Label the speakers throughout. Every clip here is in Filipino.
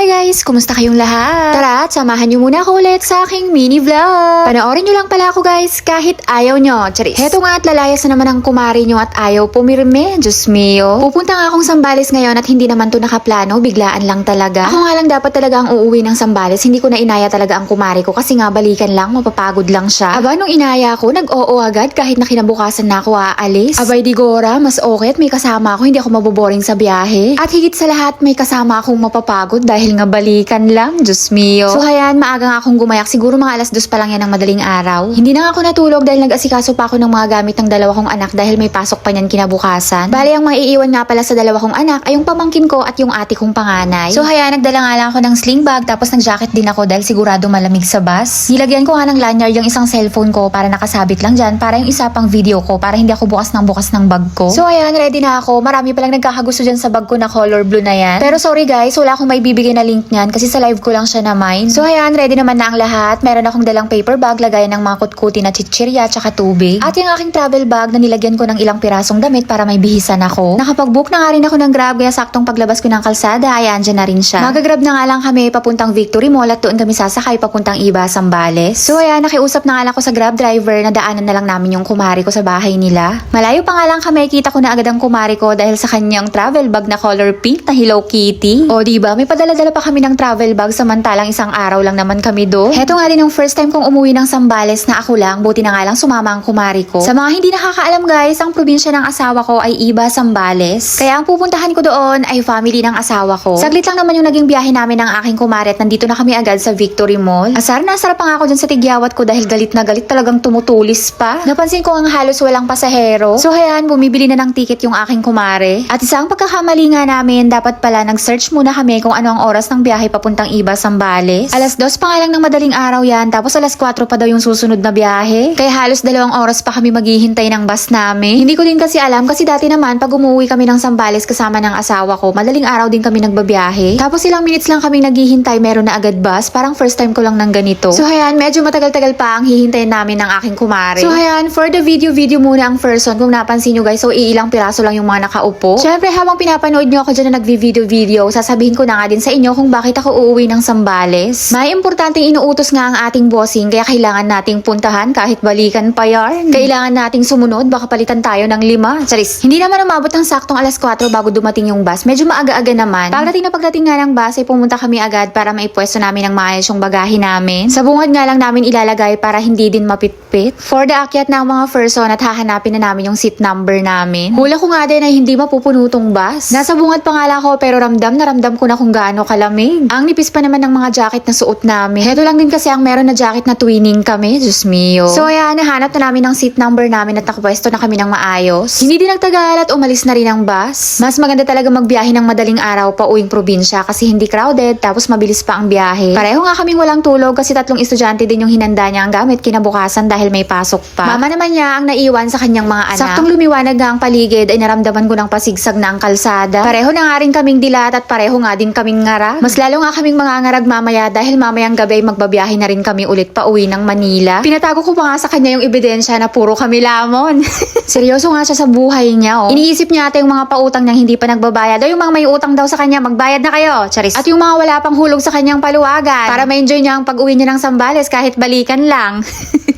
Speaker 1: guys! Kumusta kayong lahat? Tara at samahan nyo muna ako ulit sa aking mini vlog. Panoorin nyo lang pala ako guys kahit ayaw nyo. Charis. Heto nga at lalayas na naman ang kumari nyo at ayaw pumirme. Diyos mio. Pupunta nga akong Sambales ngayon at hindi naman to nakaplano. Biglaan lang talaga. Ako nga lang dapat talaga ang uuwi ng Sambales. Hindi ko na inaya talaga ang kumari ko kasi nga balikan lang. Mapapagod lang siya. Aba nung inaya ko nag-oo agad kahit na kinabukasan na ako aalis. Abay di Gora, mas okay at may kasama ako. Hindi ako maboboring sa biyahe. At higit sa lahat may kasama akong mapapagod dahil nga balikan lang. Diyos mio. So hayan, maaga nga akong gumayak. Siguro mga alas 2 pa lang yan ng madaling araw. Hindi na nga ako natulog dahil nag-asikaso pa ako ng mga gamit ng dalawa kong anak dahil may pasok pa niyan kinabukasan. Bali ang maiiwan nga pala sa dalawa kong anak ay yung pamangkin ko at yung ate kong panganay. So hayan, nagdala nga lang ako ng sling bag tapos nag-jacket din ako dahil sigurado malamig sa bus. Nilagyan ko nga ng lanyard yung isang cellphone ko para nakasabit lang dyan para yung isa pang video ko para hindi ako bukas ng bag ko. So ayan, ready na ako. Marami palang nagkakagusto dyan sa bag ko na color blue na yan. Pero sorry guys, wala akong may bibigay na link niyan kasi sa live ko lang siya na mine. So ayan, ready naman na ang lahat. Meron akong dalang paper bag, lagayan ng mga kutkuti na chichirya tsaka tubig. At yung aking travel bag na nilagyan ko ng ilang pirasong damit para may bihisan ako. Nakapag-book na nga rin ako ng Grab kaya saktong paglabas ko ng kalsada ay andyan na rin siya. Magagrab na nga lang kami papuntang Victory Mall at doon kami sasakay papuntang Iba, Sambales. So ayan, nakiusap na nga lang ako sa Grab driver na daanan na lang namin yung kumari ko sa bahay nila. Malayo pa nga lang kami, kita ko na agad ang kumari ko dahil sa kanyang travel bag na color pink na Hello Kitty. O diba, may padala-dala pa kami ng travel bag samantalang isang araw lang naman kami do. Heto nga din yung first time kong umuwi ng Sambales na ako lang, buti na nga lang sumama ang kumari ko. Sa mga hindi nakakaalam guys, ang probinsya ng asawa ko ay Iba, Sambales. Kaya ang pupuntahan ko doon ay family ng asawa ko. Saglit lang naman yung naging biyahe namin ng aking kumari at nandito na kami agad sa Victory Mall. Asar na asar pa nga ako dyan sa tigyawat ko dahil galit na galit talagang tumutulis pa. Napansin ko ang halos walang pasahero. So hayan, bumibili na ng ticket yung aking kumare. At isang pagkakamali nga namin, dapat pala nag-search muna kami kung ano ang oras ng biyahe papuntang Iba, Sambales. Alas 2 pa nga lang ng madaling araw yan, tapos alas 4 pa daw yung susunod na biyahe. Kaya halos 2 oras pa kami maghihintay ng bus namin. Hindi ko din kasi alam kasi dati naman pag umuwi kami ng Sambales kasama ng asawa ko, madaling araw din kami nagbabiyahe. Tapos ilang minutes lang kami naghihintay, meron na agad bus. Parang first time ko lang ng ganito. So hayan, medyo matagal-tagal pa ang hihintayin namin ng aking kumare. So hayan, for the video muna ang first one. Kung napansin nyo guys, so iilang piraso lang yung mga nakaupo. Syempre habang pinapanood nyo ako dyan na nagvi-video, sasabihin ko na nga din sa inyo kung bakit ako uuwi ng Sambales. May importanteng inuutos nga ang ating bossing kaya kailangan nating puntahan kahit balikan pa yarn. Kailangan nating sumunod, baka palitan tayo ng 5. Charis. Hindi naman umabot ng saktong alas 4 bago dumating yung bus. Medyo maaga-aga naman. Pagdating nga ng bus ay pumunta kami agad para maipwesto namin ng maayos yung bagahe namin. Sa bungad nga lang namin ilalagay para hindi din mapitpit. For the akyat ng mga person at hahanapin na namin yung seat number namin. Hula ko nga din ay hindi mapupuno tong bus. Nasa bungad pa nga lang ako pero ramdam ko na kung gaano kalamig. Ang nipis pa naman ng mga jacket na suot namin. Heto lang din kasi ang meron na jacket na twinning kami. Diyos mio. So ayan, nahanap na namin ng seat number namin at nakapwesto na kami ng maayos. Hindi din nagtagal at umalis na rin ang bus. Mas maganda talaga magbiyahe ng madaling araw pa uwing probinsya kasi hindi crowded tapos mabilis pa ang biyahe. Pareho nga kaming walang tulog kasi 3 estudyante din yung hinanda niya ang gamit kinabukasan dahil may pasok pa. Mama naman niya ang naiwan sa kanyang mga anak. Saktong lumiwanag nga ang paligid ay naramdaman ko ng pasigsag na ang kalsada. Pareho na nga rin kaming dilat at pareho nga din kaming ngara. Mas lalo nga kaming mangangarag mamaya dahil mamayang gabi ay magbabiyahe na rin kami ulit pa uwi ng Manila. Pinatago ko pa nga sa kanya yung ebidensya na puro kami lamon. Seryoso nga siya sa buhay niya oh. Iniisip niya ata yung mga pautang niyang hindi pa nagbabayad o yung mga may utang daw sa kanya magbayad na kayo. Charis. At yung mga wala pang hulog sa kanyang paluwagan para ma-enjoy niya ang pag-uwi niya ng Sambales kahit balikan lang.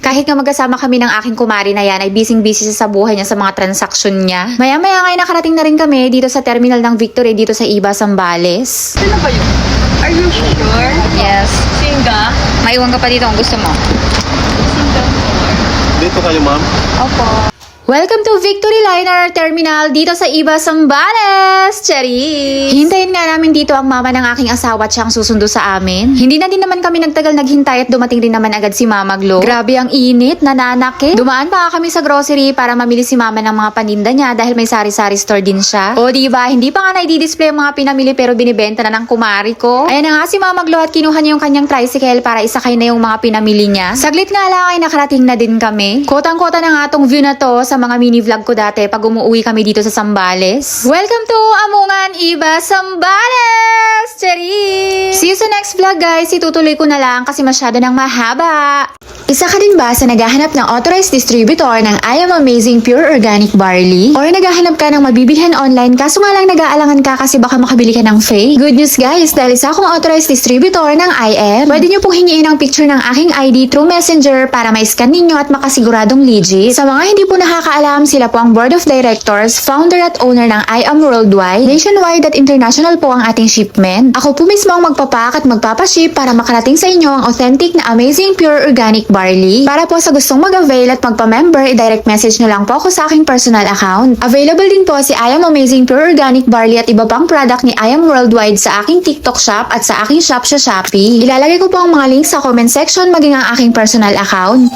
Speaker 1: Kahit nga magkasama kami ng aking kumari na yan ay busy siya sa buhay niya sa mga transaksyon niya. Maya-maya nga nakarating na rin kami dito sa terminal ng Victory dito sa Iba, Sambales.
Speaker 2: Ano ba yun? Are you sure?
Speaker 1: Yes.
Speaker 2: Singa?
Speaker 1: Maiwan ka pa dito kung gusto mo.
Speaker 2: Singa.
Speaker 3: Dito kayo, ma'am?
Speaker 1: Opo. Welcome to Victory Liner Terminal dito sa Iba, Sambales! Charis! Hintayin nga namin dito ang mama ng aking asawa at siyang susundo sa amin. Hindi na din naman kami nagtagal naghintay at dumating din naman agad si Mama Glo. Grabe ang init, nananakit. Dumaan pa kami sa grocery para mamili si mama ng mga paninda niya dahil may sari-sari store din siya. O diba, hindi pa nga na-display ang mga pinamili pero binibenta na ng kumari ko. Ayan na nga si Mama Glo at kinuha niya yung kanyang tricycle para isakay na yung mga pinamili niya. Saglit nga lang ay nakarating na din kami. Kotang-kota na nga tong view na to sa mga mini vlog ko dati pag umuwi kami dito sa Sambales. Welcome to Amungan, Iba, Sambales! Charis! See you sa next vlog guys. Itutuloy ko na lang kasi masyado nang mahaba. Isa ka din ba sa naghahanap ng authorized distributor ng I Am Amazing Pure Organic Barley? Or naghahanap ka ng mabibilhan online kaso nga lang nag-aalangan ka kasi baka makabili ka ng fake? Good news guys, dahil isa akong authorized distributor ng I Am. Pwede nyo pong hingiin ang picture ng aking ID through Messenger para ma-scan ninyo at makasiguradong legit. Sa mga hindi po nakakaalam, sila po ang Board of Directors, founder at owner ng I Am Worldwide. Nationwide at international po ang ating shipment. Ako po mismo ang magpapack at magpapaship para makarating sa inyo ang authentic na Amazing Pure Organic Barley. Para po sa gustong mag-avail at magpa-member, i-direct message nyo lang po ako sa aking personal account. Available din po si I Am Amazing Pure Organic Barley at iba pang product ni I Am Worldwide sa aking TikTok shop at sa aking shop sa Shopee. Ilalagay ko po ang mga links sa comment section maging ang aking personal account.